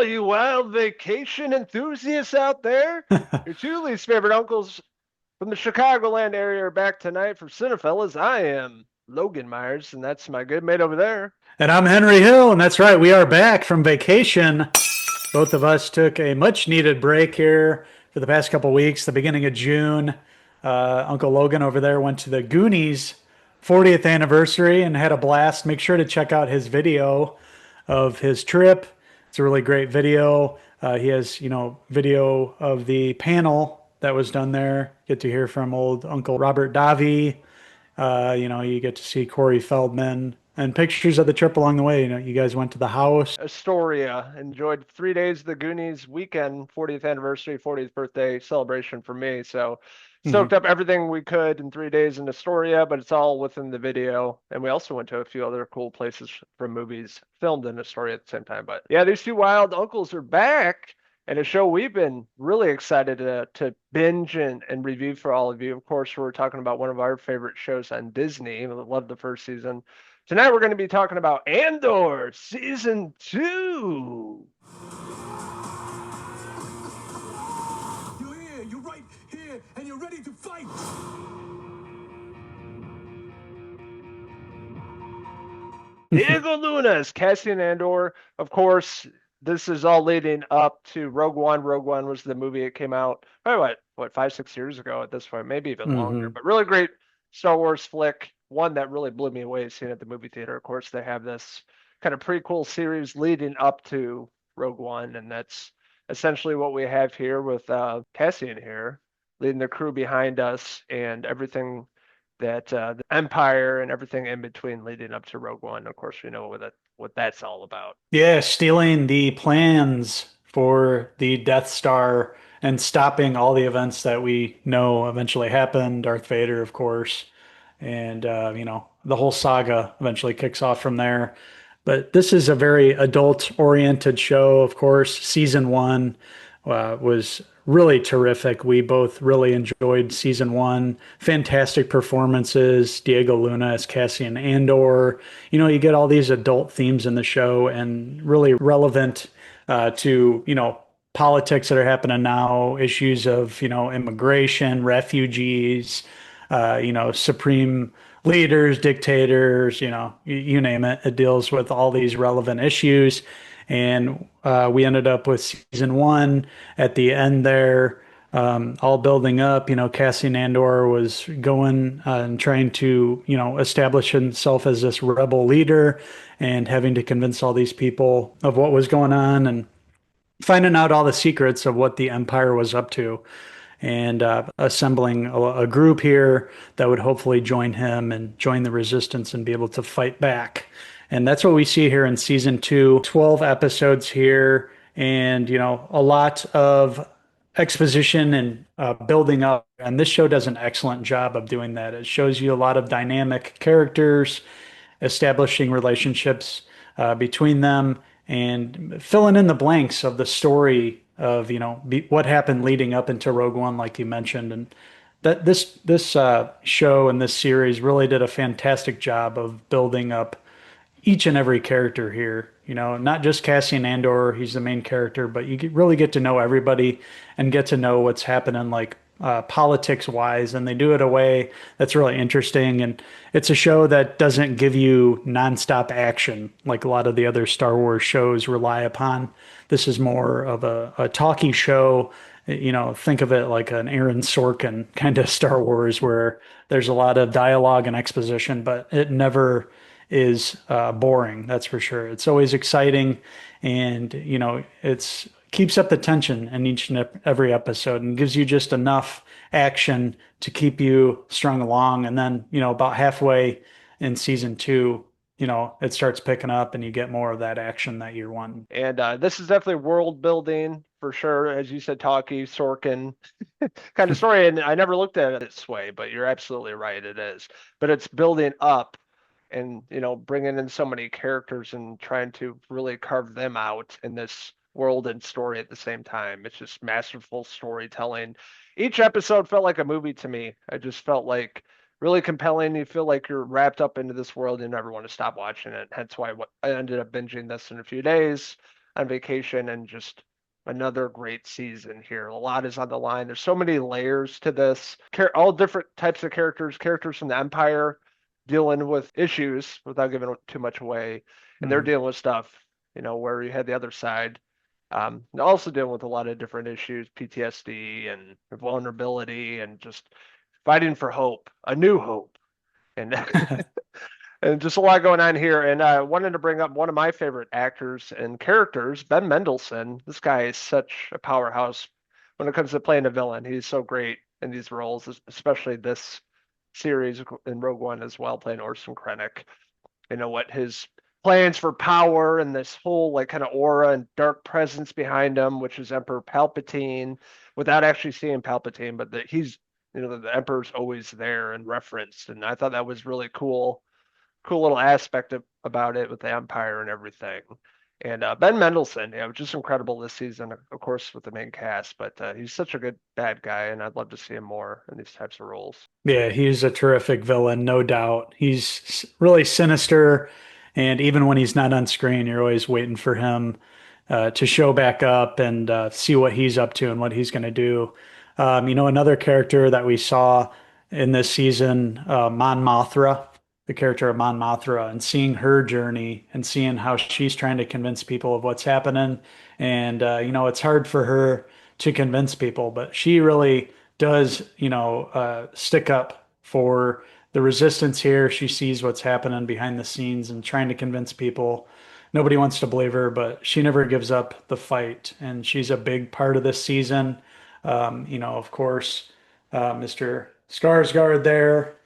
you wild vacation enthusiasts out there. Your two least favorite uncles from the Chicagoland area are back tonight for Cinephellas. I am Logan Myers, and that's my good mate over there. And I'm Henry Hill, and that's right, we are back from vacation. Both of us took a much needed break here for the past couple weeks, the beginning of June. Uncle Logan over there went to the Goonies 40th anniversary and had a blast. Make sure to check out his video of his trip. It's a really great video. He has, video of the panel that was done there. Get to hear from old Uncle Robert Davi. You get to see Corey Feldman and pictures of the trip along the way. You guys went to the house. Astoria. Enjoyed 3 days of the Goonies weekend, 40th anniversary, 40th birthday celebration for me. So Mhm. soaked up everything we could in 3 days in Astoria, but it's all within the video. And we also went to a few other cool places from movies filmed in Astoria at the same time. But yeah, these two wild uncles are back. And a show we've been really excited to binge and review for all of you. Of course, we're talking about one of our favorite shows on Disney. Love the first season. Tonight we're going to be talking about Andor season 2. You're here, you're right here, and you're ready to fight! Diego Luna's Cassian Andor. Of course, this is all leading up to Rogue One. Rogue One was the movie that came out, probably what 5, 6 years ago at this point, maybe even longer. Hmm. But really great Star Wars flick. One that really blew me away seeing at the movie theater. Of course, they have this kind of prequel series leading up to Rogue One, and that's essentially what we have here with Cassian here, leading the crew behind us and everything that the Empire and everything in between leading up to Rogue One. Of course, we know what that's all about. Yeah, stealing the plans for the Death Star and stopping all the events that we know eventually happened. Darth Vader, of course, and the whole saga eventually kicks off from there. But this is a very adult-oriented show, of course. Season one was really terrific. We both really enjoyed season one. Fantastic performances. Diego Luna as Cassian Andor. You get all these adult themes in the show and really relevant to, politics that are happening now, issues of, immigration, refugees, supreme leaders, dictators, you name it. It deals with all these relevant issues. And we ended up with season one at the end there, all building up. Cassian Andor was going and trying to, establish himself as this rebel leader and having to convince all these people of what was going on and finding out all the secrets of what the Empire was up to and assembling a group here that would hopefully join him and join the resistance and be able to fight back. And that's what we see here in season two. 12 episodes here, and a lot of exposition and building up. And this show does an excellent job of doing that. It shows you a lot of dynamic characters, establishing relationships between them, and filling in the blanks of the story of what happened leading up into Rogue One, like you mentioned. And that this show and this series really did a fantastic job of building up each and every character here. Not just Cassian Andor, he's the main character, but you really get to know everybody and get to know what's happening, like politics wise. And they do it a way that's really interesting. And it's a show that doesn't give you nonstop action like a lot of the other Star Wars shows rely upon. This is more of a talky show. Think of it like an Aaron Sorkin kind of Star Wars where there's a lot of dialogue and exposition, but it never is boring. That's for sure. It's always exciting, and it's keeps up the tension in each and every episode, and gives you just enough action to keep you strung along. And then about halfway in season two, it starts picking up, and you get more of that action that you're wanting. And this is definitely world building for sure, as you said, talkie Sorkin kind of story. And I never looked at it this way, but you're absolutely right. It is, but it's building up and bringing in so many characters and trying to really carve them out in this world and story at the same time. It's just masterful storytelling. Each episode felt like a movie to me. I just felt like really compelling. You feel like you're wrapped up into this world and you never want to stop watching it. Hence why I ended up binging this in a few days. on vacation, and just another great season here. A lot is on the line. There's so many layers to this. All different types of characters from the Empire dealing with issues without giving too much away, and they're Mhm. dealing with stuff, where you had the other side. Also dealing with a lot of different issues, PTSD and vulnerability, and just fighting for hope, a new hope, and and just a lot going on here. And I wanted to bring up one of my favorite actors and characters, Ben Mendelsohn. This guy is such a powerhouse when it comes to playing a villain. He's so great in these roles, especially this series in Rogue One as well, playing Orson Krennic. What his plans for power and this whole like kind of aura and dark presence behind him, which is Emperor Palpatine, without actually seeing Palpatine, but that he's the Emperor's always there and referenced. And I thought that was really cool little aspect about it with the Empire and everything. And Ben Mendelsohn, just incredible this season, of course, with the main cast, but he's such a good bad guy, and I'd love to see him more in these types of roles. Yeah, he's a terrific villain, no doubt. He's really sinister, and even when he's not on screen, you're always waiting for him to show back up and see what he's up to and what he's going to do. Another character that we saw in this season, Mon Mothra, the character of Mon Mothra, and seeing her journey and seeing how she's trying to convince people of what's happening. And, it's hard for her to convince people, but she really does, stick up for the resistance here. She sees what's happening behind the scenes and trying to convince people. Nobody wants to believe her, but she never gives up the fight, and she's a big part of this season. Of course, Mr. Skarsgård there,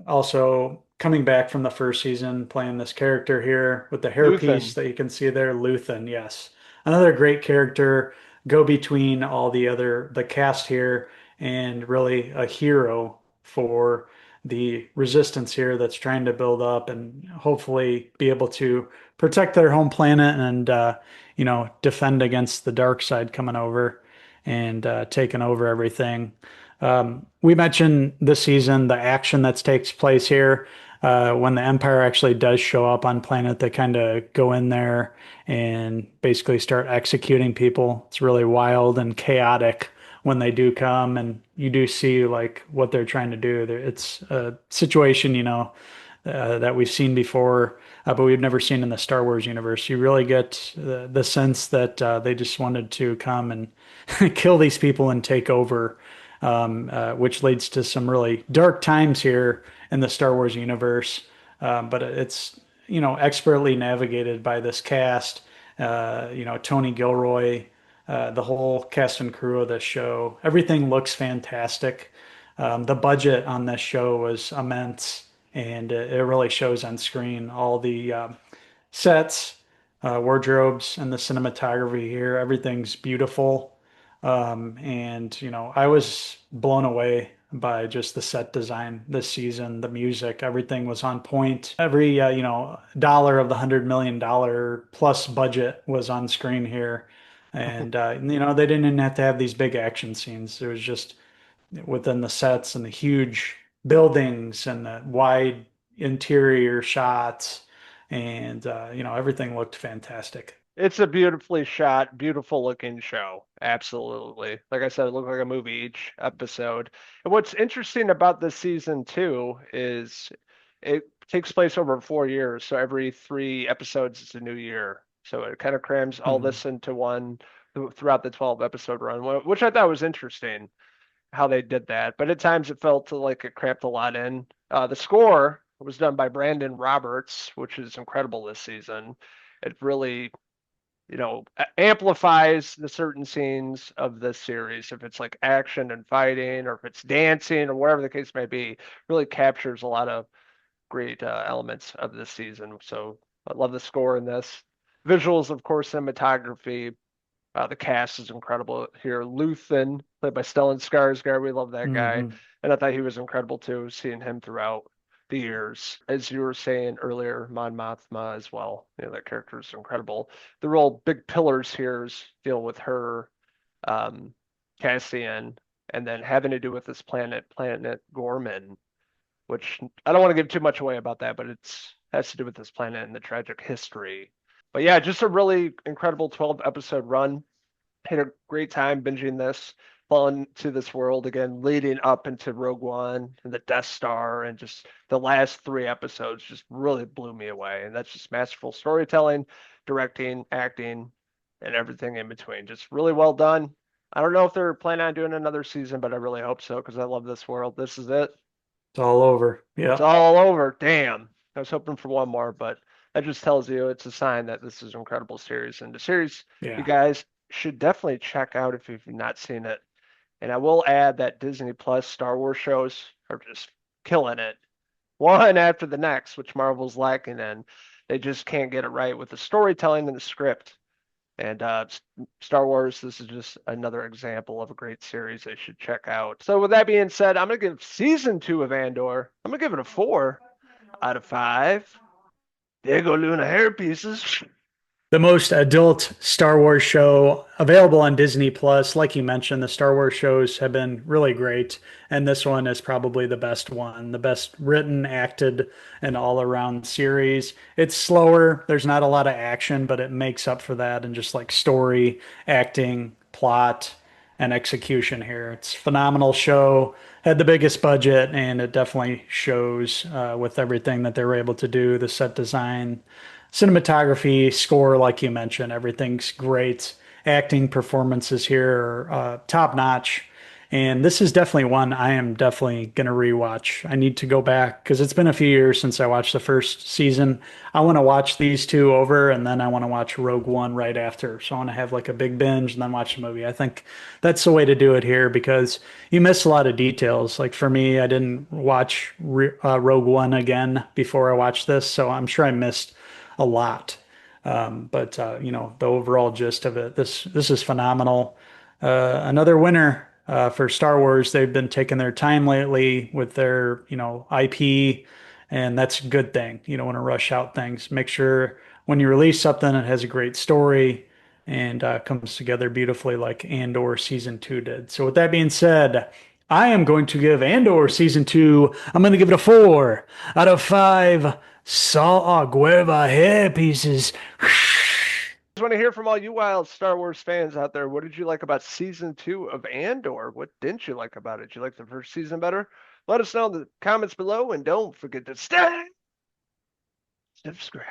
also coming back from the first season, playing this character here with the hairpiece Luthen, that you can see there, Luthen. Yes, another great character. Go between all the cast here, and really a hero for the resistance here that's trying to build up and hopefully be able to protect their home planet and defend against the dark side coming over and taking over everything. We mentioned this season the action that takes place here. When the Empire actually does show up on planet, they kind of go in there and basically start executing people. It's really wild and chaotic when they do come, and you do see like what they're trying to do. It's a situation, that we've seen before, but we've never seen in the Star Wars universe. You really get the sense that they just wanted to come and kill these people and take over, which leads to some really dark times here in the Star Wars universe. But it's expertly navigated by this cast. Tony Gilroy, the whole cast and crew of this show. Everything looks fantastic. The budget on this show was immense, and it really shows on screen. All the sets, wardrobes, and the cinematography here. Everything's beautiful. And I was blown away by just the set design this season, the music, everything was on point. Every dollar of the $100 million plus budget was on screen here. And they didn't even have to have these big action scenes. It was just within the sets and the huge buildings and the wide interior shots, and everything looked fantastic. it's a beautifully shot, beautiful looking show. Absolutely. Like I said, it looked like a movie each episode. And what's interesting about this season too is it takes place over 4 years. So every 3 episodes is a new year. So it kind of crams all Mhm. this into one throughout the 12 episode run, which I thought was interesting how they did that. But at times it felt like it cramped a lot in. The score was done by Brandon Roberts, which is incredible this season. It really amplifies the certain scenes of this series. If it's like action and fighting, or if it's dancing, or whatever the case may be, really captures a lot of great elements of this season. So I love the score in this. Visuals, of course, cinematography. The cast is incredible here. Luthen, played by Stellan Skarsgård, we love that guy, Mhm. and I thought he was incredible too. Seeing him throughout the years, as you were saying earlier, Mon Mothma as well. That character is incredible. The real big pillars here is deal with her, um, Cassian, and then having to do with this planet Gorman, which I don't want to give too much away about that, but it's has to do with this planet and the tragic history. But yeah, just a really incredible 12 episode run. Had a great time binging this, falling to this world again, leading up into Rogue One and the Death Star, and just the last 3 episodes just really blew me away. And that's just masterful storytelling, directing, acting, and everything in between. Just really well done. I don't know if they're planning on doing another season, but I really hope so because I love this world. This is it. It's all over. It's Yeah. all over. Damn. I was hoping for one more, but that just tells you it's a sign that this is an incredible series. And the series you Yeah. guys should definitely check out if you've not seen it. And I will add that Disney Plus Star Wars shows are just killing it, one after the next, which Marvel's lacking in. They just can't get it right with the storytelling and the script. And Star Wars, this is just another example of a great series they should check out. So with that being said, I'm going to give season 2 of Andor, I'm going to give it a 4 out of 5. Diego Luna hair pieces. The most adult Star Wars show available on Disney Plus. Like you mentioned, the Star Wars shows have been really great, and this one is probably the best one, the best written, acted, and all-around series. It's slower, there's not a lot of action, but it makes up for that in just like story, acting, plot, and execution here. It's a phenomenal show, had the biggest budget, and it definitely shows with everything that they were able to do, the set design, cinematography, score, like you mentioned, everything's great. Acting performances here are top notch. And this is definitely one I am definitely going to rewatch. I need to go back because it's been a few years since I watched the first season. I want to watch these two over and then I want to watch Rogue One right after. So I want to have like a big binge and then watch the movie. I think that's the way to do it here because you miss a lot of details. Like for me, I didn't watch Rogue One again before I watched this. So I'm sure I missed a lot. But you know, the overall gist of it, this is phenomenal. Another winner for Star Wars. They've been taking their time lately with their, you know, IP, and that's a good thing. You don't want to rush out things. Make sure when you release something, it has a great story and comes together beautifully, like Andor season 2 did. So with that being said, I am going to give Andor season 2. I'm going to give it a 4 out of 5. Saw Gueva hair pieces. Just want to hear from all you wild Star Wars fans out there. What did you like about season 2 of Andor? What didn't you like about it? Did you like the first season better? Let us know in the comments below, and don't forget to stay subscribe.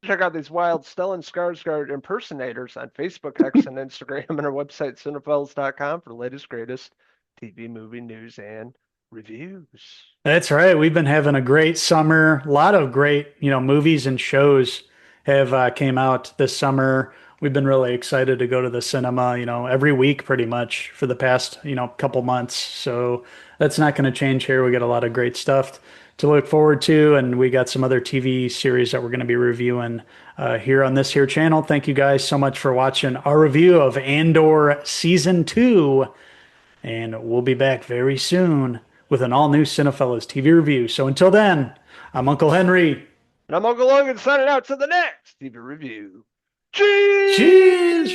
Check out these wild Stellan Skarsgård impersonators on Facebook, X, and Instagram, and our website, Cinephellas.com, for the latest, greatest TV, movie news, and reviews. That's right. We've been having a great summer. A lot of great, you know, movies and shows have came out this summer. We've been really excited to go to the cinema, you know, every week pretty much for the past, you know, couple months. So that's not going to change here. We got a lot of great stuff to look forward to, and we got some other TV series that we're going to be reviewing here on this here channel. Thank you guys so much for watching our review of Andor Season 2. And we'll be back very soon with an all new Cinephellas TV review. So until then, I'm Uncle Henry. And I'm Uncle Logan signing out to the next TV review. Cheers! Cheers!